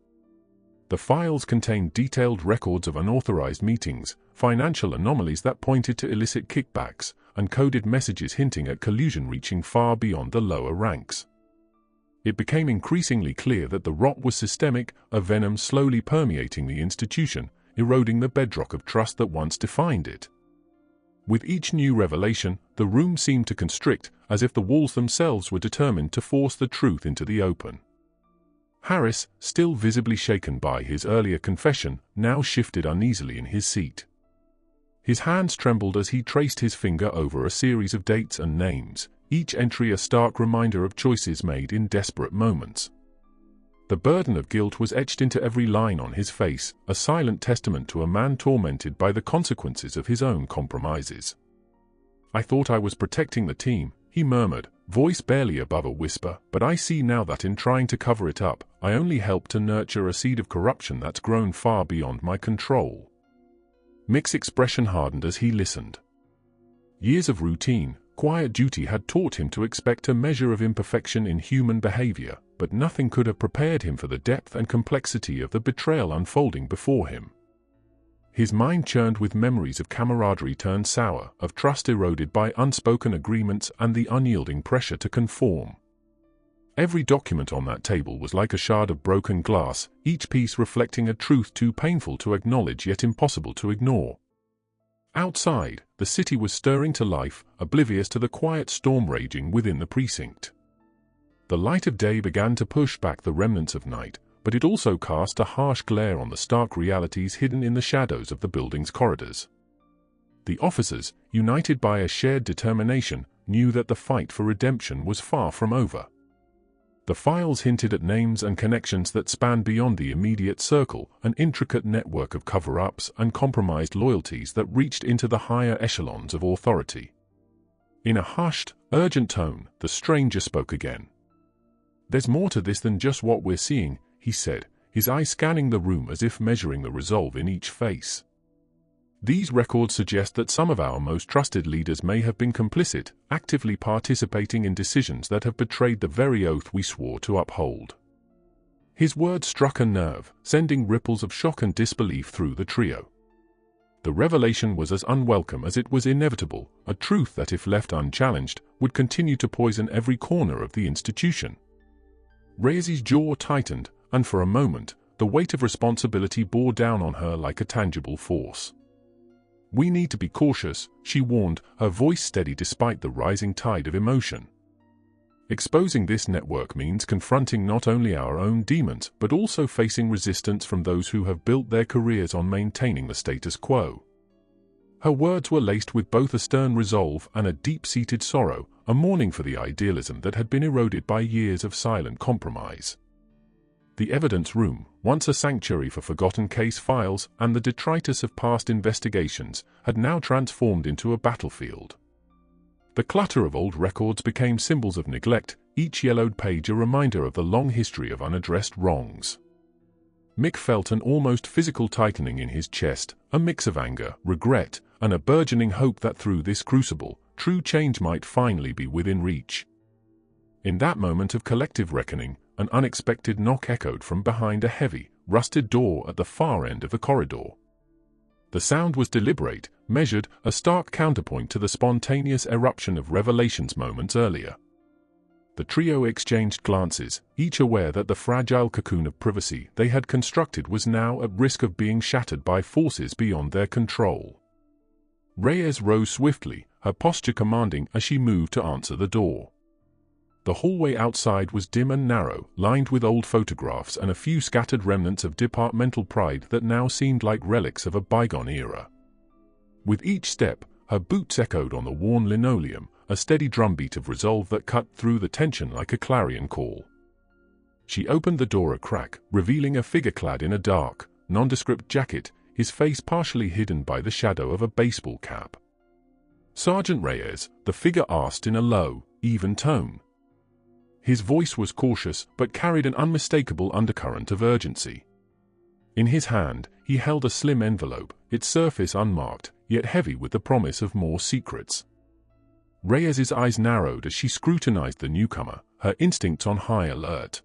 The files contained detailed records of unauthorized meetings, financial anomalies that pointed to illicit kickbacks, and coded messages hinting at collusion reaching far beyond the lower ranks. It became increasingly clear that the rot was systemic, a venom slowly permeating the institution, eroding the bedrock of trust that once defined it. With each new revelation, the room seemed to constrict, as if the walls themselves were determined to force the truth into the open. Harris, still visibly shaken by his earlier confession, now shifted uneasily in his seat. His hands trembled as he traced his finger over a series of dates and names, each entry a stark reminder of choices made in desperate moments. The burden of guilt was etched into every line on his face, a silent testament to a man tormented by the consequences of his own compromises. "I thought I was protecting the team," he murmured, voice barely above a whisper, "but I see now that in trying to cover it up, I only helped to nurture a seed of corruption that's grown far beyond my control." Mick's expression hardened as he listened. Years of routine, quiet duty had taught him to expect a measure of imperfection in human behavior, but nothing could have prepared him for the depth and complexity of the betrayal unfolding before him. His mind churned with memories of camaraderie turned sour, of trust eroded by unspoken agreements and the unyielding pressure to conform. Every document on that table was like a shard of broken glass, each piece reflecting a truth too painful to acknowledge yet impossible to ignore. Outside, the city was stirring to life, oblivious to the quiet storm raging within the precinct. The light of day began to push back the remnants of night, but it also cast a harsh glare on the stark realities hidden in the shadows of the building's corridors. The officers, united by a shared determination, knew that the fight for redemption was far from over. The files hinted at names and connections that spanned beyond the immediate circle, an intricate network of cover-ups and compromised loyalties that reached into the higher echelons of authority. In a hushed, urgent tone, the stranger spoke again. "There's more to this than just what we're seeing," he said, his eyes scanning the room as if measuring the resolve in each face. "These records suggest that some of our most trusted leaders may have been complicit, actively participating in decisions that have betrayed the very oath we swore to uphold." His words struck a nerve, sending ripples of shock and disbelief through the trio. The revelation was as unwelcome as it was inevitable, a truth that, if left unchallenged, would continue to poison every corner of the institution. Reyes's jaw tightened, and for a moment, the weight of responsibility bore down on her like a tangible force. "We need to be cautious," she warned, her voice steady despite the rising tide of emotion. "Exposing this network means confronting not only our own demons but also facing resistance from those who have built their careers on maintaining the status quo." Her words were laced with both a stern resolve and a deep-seated sorrow, a mourning for the idealism that had been eroded by years of silent compromise. The evidence room, once a sanctuary for forgotten case files and the detritus of past investigations, had now transformed into a battlefield. The clutter of old records became symbols of neglect, each yellowed page a reminder of the long history of unaddressed wrongs. Mick felt an almost physical tightening in his chest, a mix of anger, regret, and a burgeoning hope that through this crucible, true change might finally be within reach. In that moment of collective reckoning, an unexpected knock echoed from behind a heavy, rusted door at the far end of the corridor. The sound was deliberate, measured, a stark counterpoint to the spontaneous eruption of revelations moments earlier. The trio exchanged glances, each aware that the fragile cocoon of privacy they had constructed was now at risk of being shattered by forces beyond their control. Reyes rose swiftly, her posture commanding as she moved to answer the door. The hallway outside was dim and narrow, lined with old photographs and a few scattered remnants of departmental pride that now seemed like relics of a bygone era. With each step, her boots echoed on the worn linoleum, a steady drumbeat of resolve that cut through the tension like a clarion call. She opened the door a crack, revealing a figure clad in a dark, nondescript jacket, his face partially hidden by the shadow of a baseball cap. "Sergeant Reyes," the figure asked in a low, even tone. His voice was cautious but carried an unmistakable undercurrent of urgency. In his hand, he held a slim envelope, its surface unmarked, yet heavy with the promise of more secrets. Reyes's eyes narrowed as she scrutinized the newcomer, her instincts on high alert.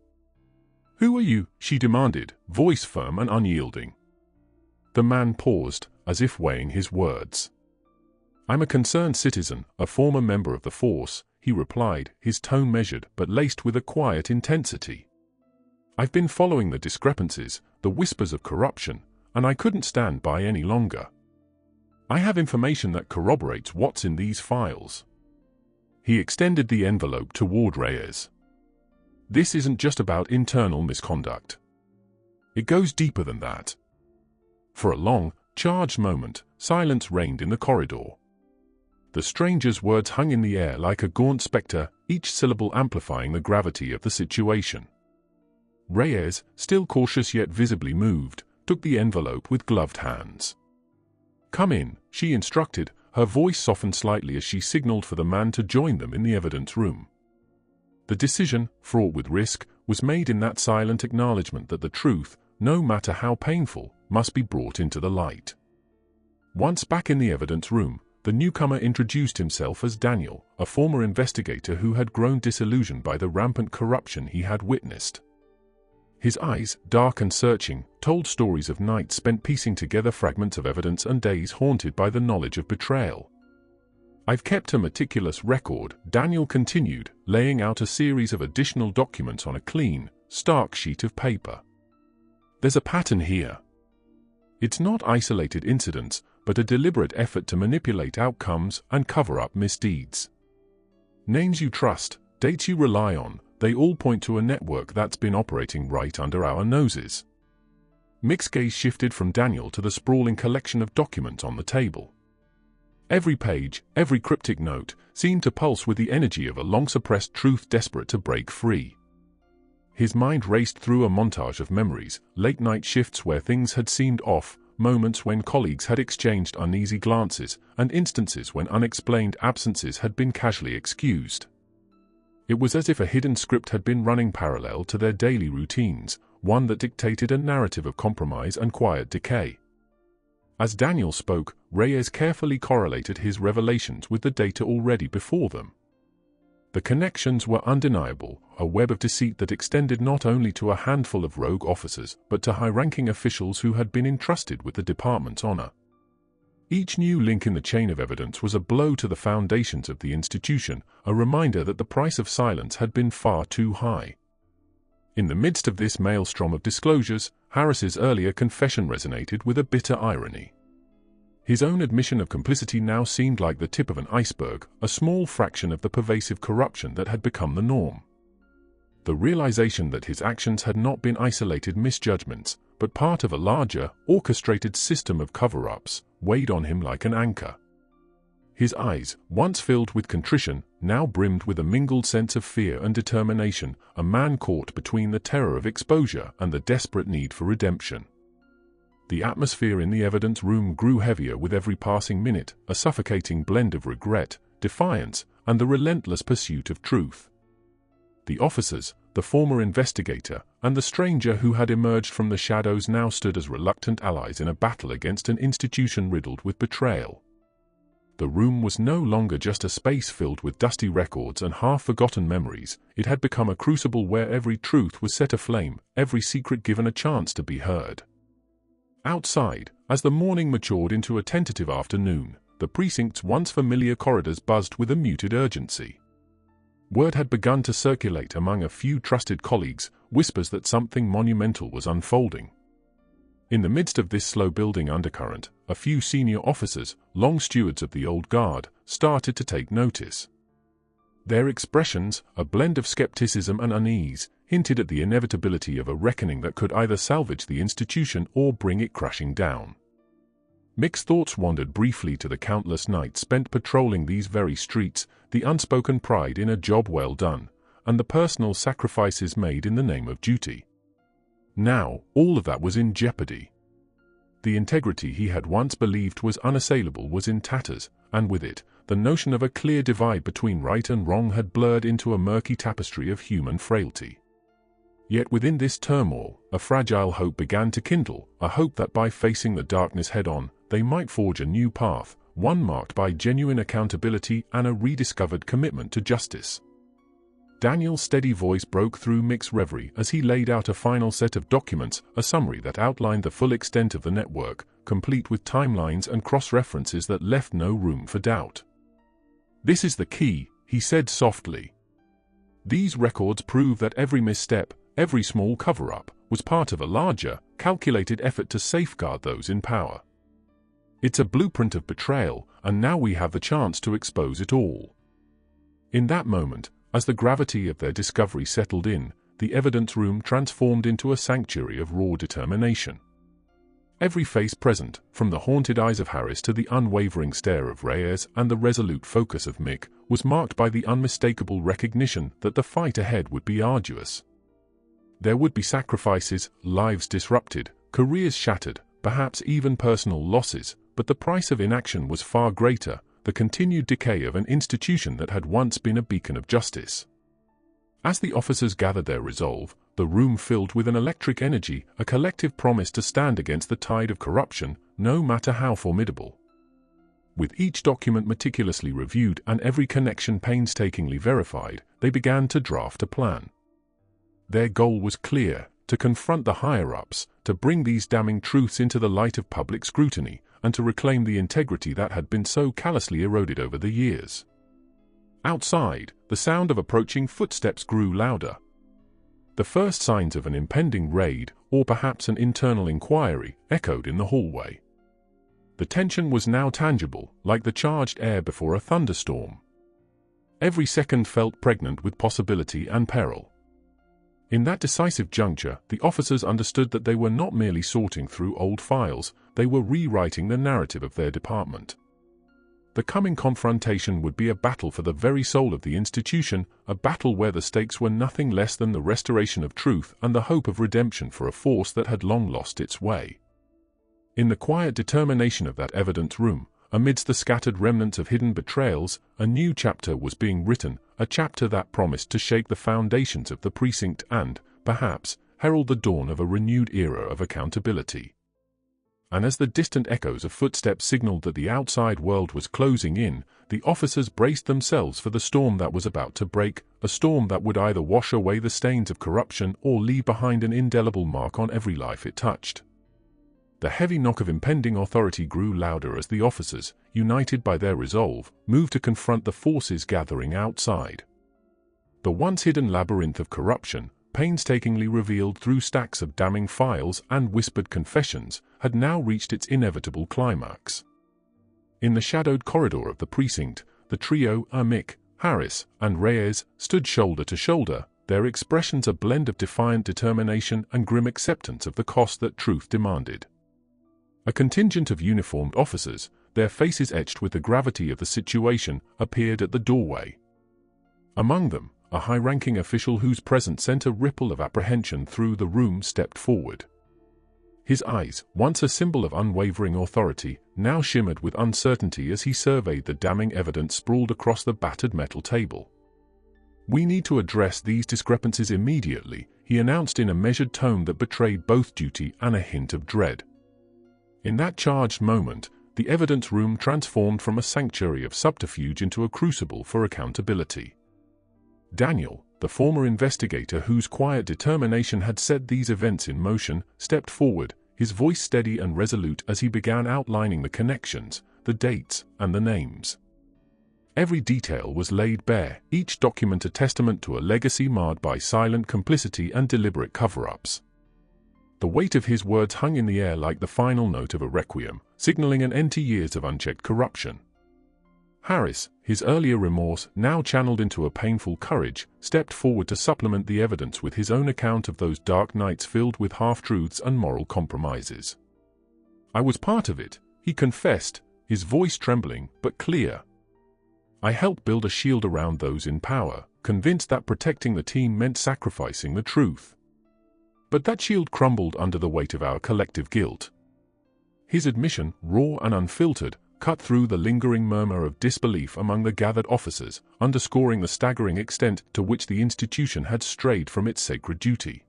"Who are you?" she demanded, voice firm and unyielding. The man paused, as if weighing his words. "I'm a concerned citizen, a former member of the force," he replied, his tone measured but laced with a quiet intensity. "I've been following the discrepancies, the whispers of corruption, and I couldn't stand by any longer. I have information that corroborates what's in these files." He extended the envelope toward Reyes. "This isn't just about internal misconduct. It goes deeper than that." For a long, charged moment, silence reigned in the corridor. The stranger's words hung in the air like a gaunt spectre, each syllable amplifying the gravity of the situation. Reyes, still cautious yet visibly moved, took the envelope with gloved hands. "Come in," she instructed, her voice softened slightly as she signaled for the man to join them in the evidence room. The decision, fraught with risk, was made in that silent acknowledgement that the truth, no matter how painful, must be brought into the light. Once back in the evidence room, the newcomer introduced himself as Daniel, a former investigator who had grown disillusioned by the rampant corruption he had witnessed. His eyes, dark and searching, told stories of nights spent piecing together fragments of evidence and days haunted by the knowledge of betrayal. "I've kept a meticulous record," Daniel continued, laying out a series of additional documents on a clean, stark sheet of paper. "There's a pattern here. It's not isolated incidents, but a deliberate effort to manipulate outcomes and cover up misdeeds. Names you trust, dates you rely on, they all point to a network that's been operating right under our noses." Mick's gaze shifted from Daniel to the sprawling collection of documents on the table. Every page, every cryptic note, seemed to pulse with the energy of a long-suppressed truth desperate to break free. His mind raced through a montage of memories, late-night shifts where things had seemed off, moments when colleagues had exchanged uneasy glances, and instances when unexplained absences had been casually excused. It was as if a hidden script had been running parallel to their daily routines, one that dictated a narrative of compromise and quiet decay. As Daniel spoke, Reyes carefully correlated his revelations with the data already before them. The connections were undeniable, a web of deceit that extended not only to a handful of rogue officers, but to high-ranking officials who had been entrusted with the department's honor. Each new link in the chain of evidence was a blow to the foundations of the institution, a reminder that the price of silence had been far too high. In the midst of this maelstrom of disclosures, Harris's earlier confession resonated with a bitter irony. His own admission of complicity now seemed like the tip of an iceberg, a small fraction of the pervasive corruption that had become the norm. The realization that his actions had not been isolated misjudgments, but part of a larger, orchestrated system of cover-ups, weighed on him like an anchor. His eyes, once filled with contrition, now brimmed with a mingled sense of fear and determination, a man caught between the terror of exposure and the desperate need for redemption. The atmosphere in the evidence room grew heavier with every passing minute, a suffocating blend of regret, defiance, and the relentless pursuit of truth. The officers, the former investigator, and the stranger who had emerged from the shadows now stood as reluctant allies in a battle against an institution riddled with betrayal. The room was no longer just a space filled with dusty records and half-forgotten memories. It had become a crucible where every truth was set aflame, every secret given a chance to be heard. Outside, as the morning matured into a tentative afternoon, the precinct's once familiar corridors buzzed with a muted urgency. Word had begun to circulate among a few trusted colleagues, whispers that something monumental was unfolding. In the midst of this slow-building undercurrent, a few senior officers, long stewards of the old guard, started to take notice. Their expressions, a blend of skepticism and unease, hinted at the inevitability of a reckoning that could either salvage the institution or bring it crashing down. Mixed thoughts wandered briefly to the countless nights spent patrolling these very streets, the unspoken pride in a job well done, and the personal sacrifices made in the name of duty. Now, all of that was in jeopardy. The integrity he had once believed was unassailable was in tatters, and with it, the notion of a clear divide between right and wrong had blurred into a murky tapestry of human frailty. Yet within this turmoil, a fragile hope began to kindle, a hope that by facing the darkness head-on, they might forge a new path, one marked by genuine accountability and a rediscovered commitment to justice. Daniel's steady voice broke through Mick's reverie as he laid out a final set of documents, a summary that outlined the full extent of the network, complete with timelines and cross-references that left no room for doubt. "This is the key," he said softly. "These records prove that every misstep, every small cover-up, was part of a larger, calculated effort to safeguard those in power. It's a blueprint of betrayal, and now we have the chance to expose it all." In that moment, as the gravity of their discovery settled in, the evidence room transformed into a sanctuary of raw determination. Every face present, from the haunted eyes of Harris to the unwavering stare of Reyes and the resolute focus of Mick, was marked by the unmistakable recognition that the fight ahead would be arduous. There would be sacrifices, lives disrupted, careers shattered, perhaps even personal losses, but the price of inaction was far greater, the continued decay of an institution that had once been a beacon of justice. As the officers gathered their resolve, the room filled with an electric energy, a collective promise to stand against the tide of corruption, no matter how formidable. With each document meticulously reviewed and every connection painstakingly verified, they began to draft a plan. Their goal was clear: to confront the higher-ups, to bring these damning truths into the light of public scrutiny, and to reclaim the integrity that had been so callously eroded over the years. Outside, the sound of approaching footsteps grew louder. The first signs of an impending raid, or perhaps an internal inquiry, echoed in the hallway. The tension was now tangible, like the charged air before a thunderstorm. Every second felt pregnant with possibility and peril. In that decisive juncture, the officers understood that they were not merely sorting through old files, they were rewriting the narrative of their department. The coming confrontation would be a battle for the very soul of the institution, a battle where the stakes were nothing less than the restoration of truth and the hope of redemption for a force that had long lost its way. In the quiet determination of that evidence room, amidst the scattered remnants of hidden betrayals, a new chapter was being written, a chapter that promised to shake the foundations of the precinct and, perhaps, herald the dawn of a renewed era of accountability. And as the distant echoes of footsteps signaled that the outside world was closing in, the officers braced themselves for the storm that was about to break, a storm that would either wash away the stains of corruption or leave behind an indelible mark on every life it touched. The heavy knock of impending authority grew louder as the officers, united by their resolve, moved to confront the forces gathering outside. The once hidden labyrinth of corruption, painstakingly revealed through stacks of damning files and whispered confessions, had now reached its inevitable climax. In the shadowed corridor of the precinct, the trio, Mick, Harris, and Reyes, stood shoulder to shoulder, their expressions a blend of defiant determination and grim acceptance of the cost that truth demanded. A contingent of uniformed officers, their faces etched with the gravity of the situation, appeared at the doorway. Among them, a high-ranking official whose presence sent a ripple of apprehension through the room stepped forward. His eyes, once a symbol of unwavering authority, now shimmered with uncertainty as he surveyed the damning evidence sprawled across the battered metal table. "We need to address these discrepancies immediately," he announced in a measured tone that betrayed both duty and a hint of dread. In that charged moment, the evidence room transformed from a sanctuary of subterfuge into a crucible for accountability. Daniel, the former investigator whose quiet determination had set these events in motion, stepped forward, his voice steady and resolute as he began outlining the connections, the dates, and the names. Every detail was laid bare, each document a testament to a legacy marred by silent complicity and deliberate cover-ups. The weight of his words hung in the air like the final note of a requiem, signaling an end to years of unchecked corruption. Harris, his earlier remorse now channeled into a painful courage, stepped forward to supplement the evidence with his own account of those dark nights filled with half-truths and moral compromises. "I was part of it," he confessed, his voice trembling but clear. "I helped build a shield around those in power, convinced that protecting the team meant sacrificing the truth. But that shield crumbled under the weight of our collective guilt." His admission, raw and unfiltered, cut through the lingering murmur of disbelief among the gathered officers, underscoring the staggering extent to which the institution had strayed from its sacred duty.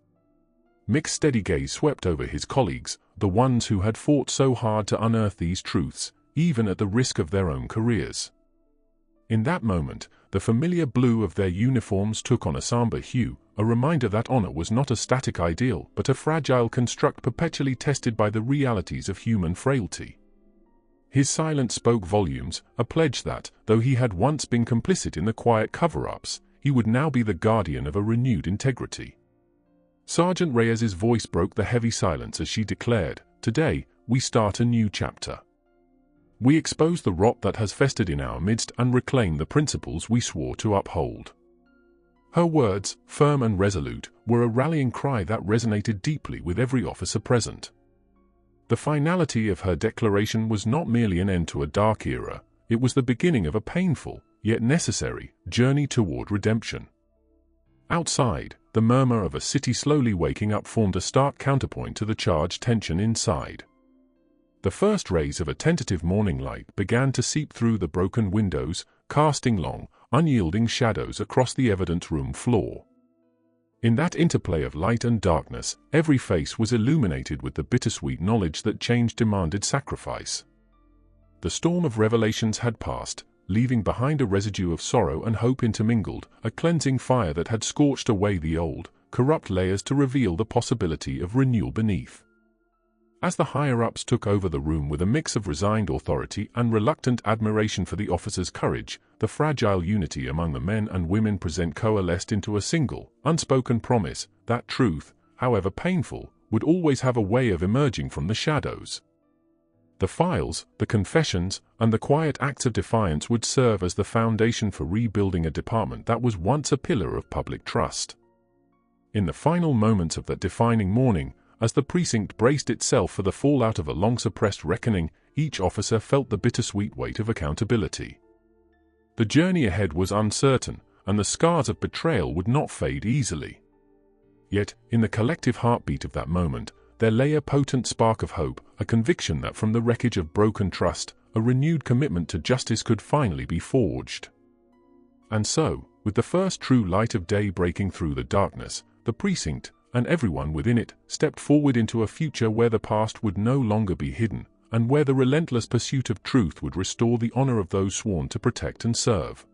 Mick's steady gaze swept over his colleagues, the ones who had fought so hard to unearth these truths, even at the risk of their own careers. In that moment, the familiar blue of their uniforms took on a somber hue, a reminder that honor was not a static ideal but a fragile construct perpetually tested by the realities of human frailty. His silence spoke volumes, a pledge that, though he had once been complicit in the quiet cover-ups, he would now be the guardian of a renewed integrity. Sergeant Reyes's voice broke the heavy silence as she declared, "Today, we start a new chapter. We expose the rot that has festered in our midst and reclaim the principles we swore to uphold." Her words, firm and resolute, were a rallying cry that resonated deeply with every officer present. The finality of her declaration was not merely an end to a dark era, it was the beginning of a painful, yet necessary, journey toward redemption. Outside, the murmur of a city slowly waking up formed a stark counterpoint to the charged tension inside. The first rays of a tentative morning light began to seep through the broken windows, casting long, unyielding shadows across the evidence room floor. In that interplay of light and darkness, every face was illuminated with the bittersweet knowledge that change demanded sacrifice. The storm of revelations had passed, leaving behind a residue of sorrow and hope intermingled, a cleansing fire that had scorched away the old, corrupt layers to reveal the possibility of renewal beneath. As the higher-ups took over the room with a mix of resigned authority and reluctant admiration for the officers' courage, the fragile unity among the men and women present coalesced into a single, unspoken promise that truth, however painful, would always have a way of emerging from the shadows. The files, the confessions, and the quiet acts of defiance would serve as the foundation for rebuilding a department that was once a pillar of public trust. In the final moments of that defining morning, as the precinct braced itself for the fallout of a long-suppressed reckoning, each officer felt the bittersweet weight of accountability. The journey ahead was uncertain, and the scars of betrayal would not fade easily. Yet, in the collective heartbeat of that moment, there lay a potent spark of hope, a conviction that from the wreckage of broken trust, a renewed commitment to justice could finally be forged. And so, with the first true light of day breaking through the darkness, the precinct, and everyone within it, stepped forward into a future where the past would no longer be hidden, and where the relentless pursuit of truth would restore the honor of those sworn to protect and serve.